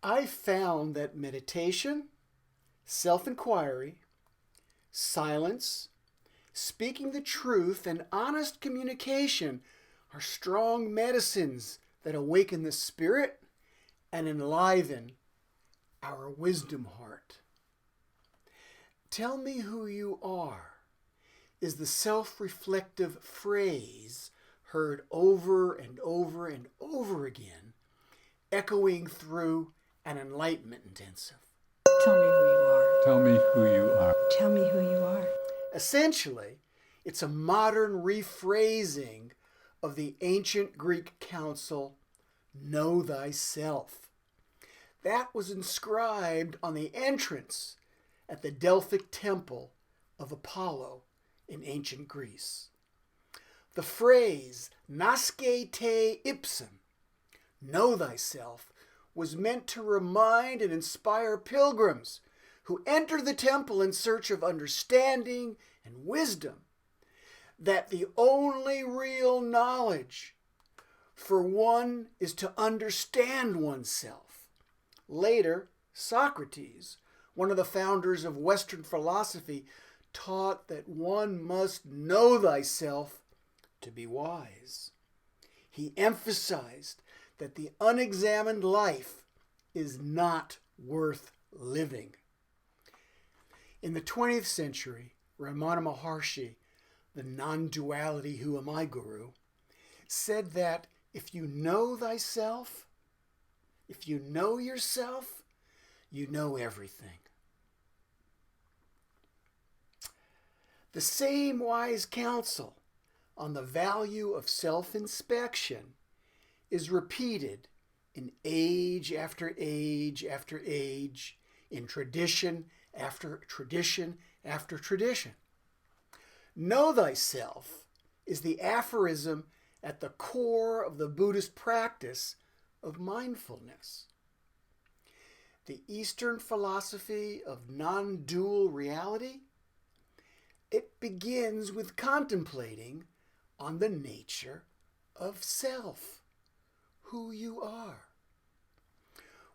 I found that meditation, self-inquiry, silence, speaking the truth, and honest communication are strong medicines that awaken the spirit and enliven our wisdom heart. Tell me who you are is the self-reflective phrase heard over and over and over again, echoing through an enlightenment intensive. Tell me who you are. Tell me who you are. Tell me who you are. Essentially, it's a modern rephrasing of the ancient Greek counsel, know thyself. That was inscribed on the entrance at the Delphic temple of Apollo in ancient Greece. The phrase, nasce te ipsum, know thyself, was meant to remind and inspire pilgrims who enter the temple in search of understanding and wisdom that the only real knowledge for one is to understand oneself. Later, Socrates, one of the founders of Western philosophy, taught that one must know thyself to be wise. He emphasized that the unexamined life is not worth living. In the 20th century, Ramana Maharshi, the non-duality Who Am I guru, said that if you know thyself, if you know yourself, you know everything. The same wise counsel on the value of self-inspection is repeated in age after age after age, in tradition after tradition after tradition. Know thyself is the aphorism at the core of the Buddhist practice of mindfulness. The Eastern philosophy of non-dual reality, it begins with contemplating on the nature of self, who you are.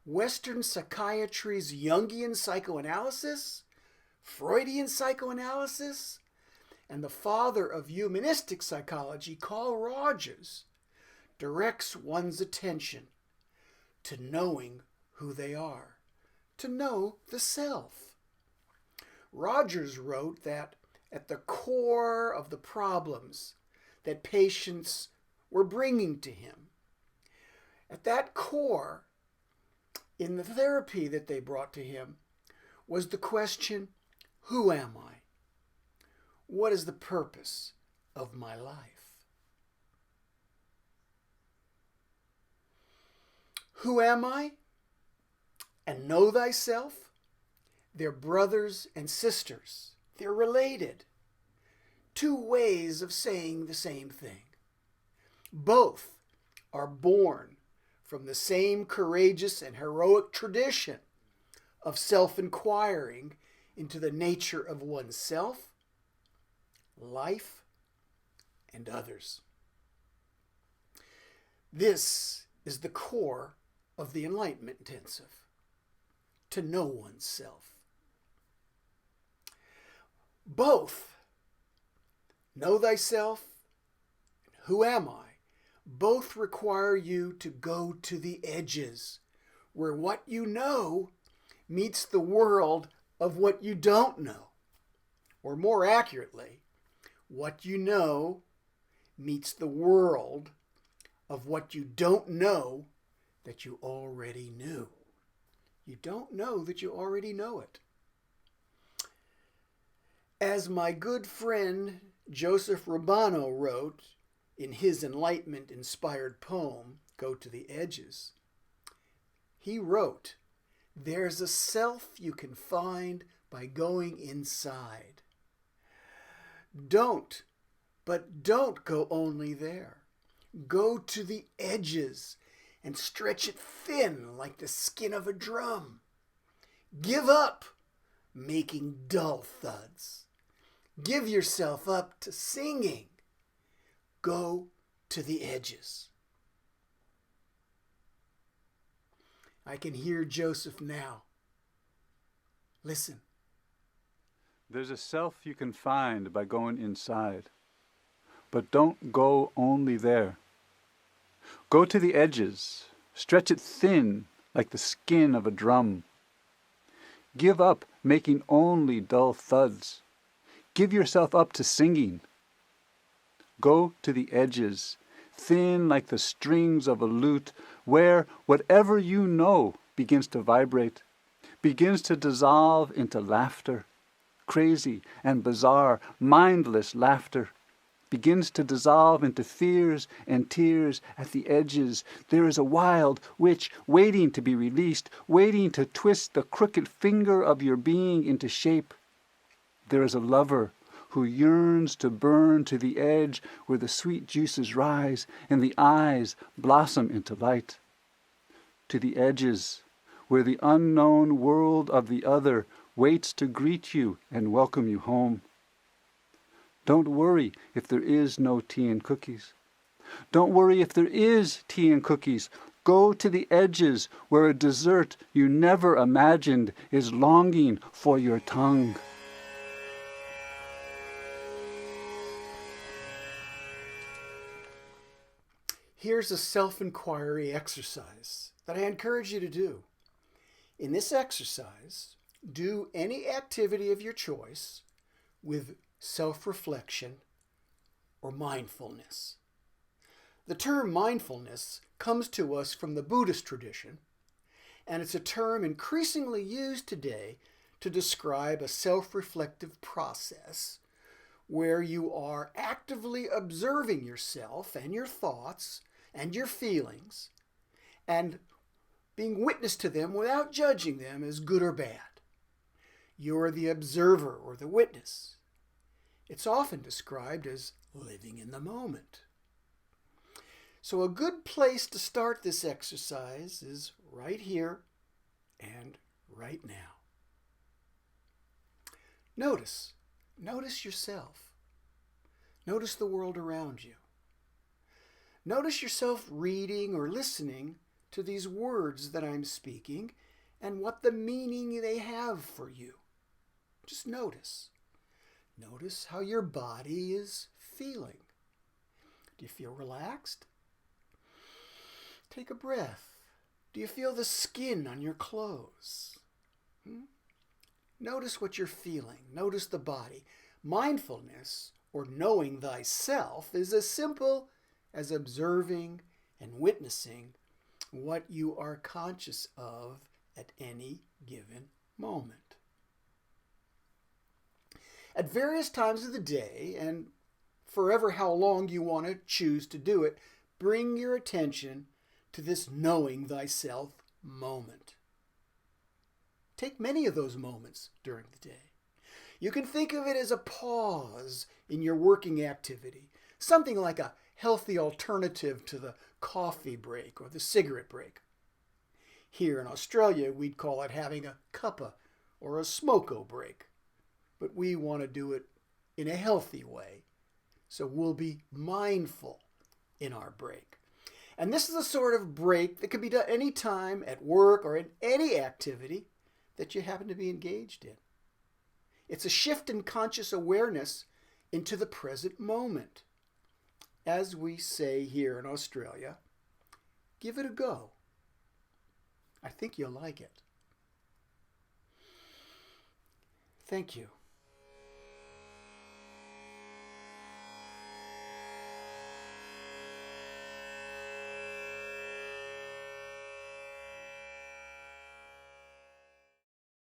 Western psychiatry's Jungian psychoanalysis, Freudian psychoanalysis, and the father of humanistic psychology, Carl Rogers, directs one's attention to knowing who they are, to know the self. Rogers wrote that at the core of the problems that patients were bringing to him, at that core, in the therapy that they brought to him, was the question, who am I? What is the purpose of my life? Who am I? And know thyself? They're brothers and sisters. They're related. Two ways of saying the same thing. Both are born from the same courageous and heroic tradition of self-inquiring into the nature of oneself, life, and others. This is the core of the Enlightenment Intensive, to know oneself. Both, know thyself, and who am I, both require you to go to the edges, where what you know meets the world of what you don't know. Or more accurately, what you know meets the world of what you don't know that you already knew. You don't know that you already know it. As my good friend Joseph Rabano wrote in his Enlightenment-inspired poem, Go to the Edges, he wrote, "There's a self you can find by going inside. Don't go only there. Go to the edges and stretch it thin like the skin of a drum. Give up making dull thuds. Give yourself up to singing. Go to the edges." I can hear Joseph now. Listen. There's a self you can find by going inside. But don't go only there. Go to the edges. Stretch it thin like the skin of a drum. Give up making only dull thuds. Give yourself up to singing. Go to the edges, thin like the strings of a lute, where whatever you know begins to vibrate, begins to dissolve into laughter, crazy and bizarre, mindless laughter, begins to dissolve into fears and tears at the edges. There is a wild witch waiting to be released, waiting to twist the crooked finger of your being into shape. There is a lover who yearns to burn to the edge where the sweet juices rise and the eyes blossom into light. To the edges where the unknown world of the other waits to greet you and welcome you home. Don't worry if there is no tea and cookies. Don't worry if there is tea and cookies. Go to the edges where a dessert you never imagined is longing for your tongue. Here's a self-inquiry exercise that I encourage you to do. In this exercise, do any activity of your choice with self-reflection or mindfulness. The term mindfulness comes to us from the Buddhist tradition, and it's a term increasingly used today to describe a self-reflective process where you are actively observing yourself and your thoughts and your feelings and being witness to them without judging them as good or bad. You're the observer or the witness. It's often described as living in the moment. So a good place to start this exercise is right here and right now. Notice yourself. Notice the world around you. Notice yourself reading or listening to these words that I'm speaking and what the meaning they have for you. Just notice. Notice how your body is feeling. Do you feel relaxed? Take a breath. Do you feel the skin on your clothes? Notice what you're feeling. Notice the body. Mindfulness, or knowing thyself, is as simple as observing and witnessing what you are conscious of at any given moment. At various times of the day, and forever how long you want to choose to do it, bring your attention to this knowing thyself moment. Take many of those moments during the day. You can think of it as a pause in your working activity, something like a healthy alternative to the coffee break or the cigarette break. Here in Australia, we'd call it having a cuppa or a smoko break, but we want to do it in a healthy way, so we'll be mindful in our break. And this is the sort of break that can be done anytime at work or in any activity that you happen to be engaged in. It's a shift in conscious awareness into the present moment. As we say here in Australia, give it a go. I think you'll like it. Thank you.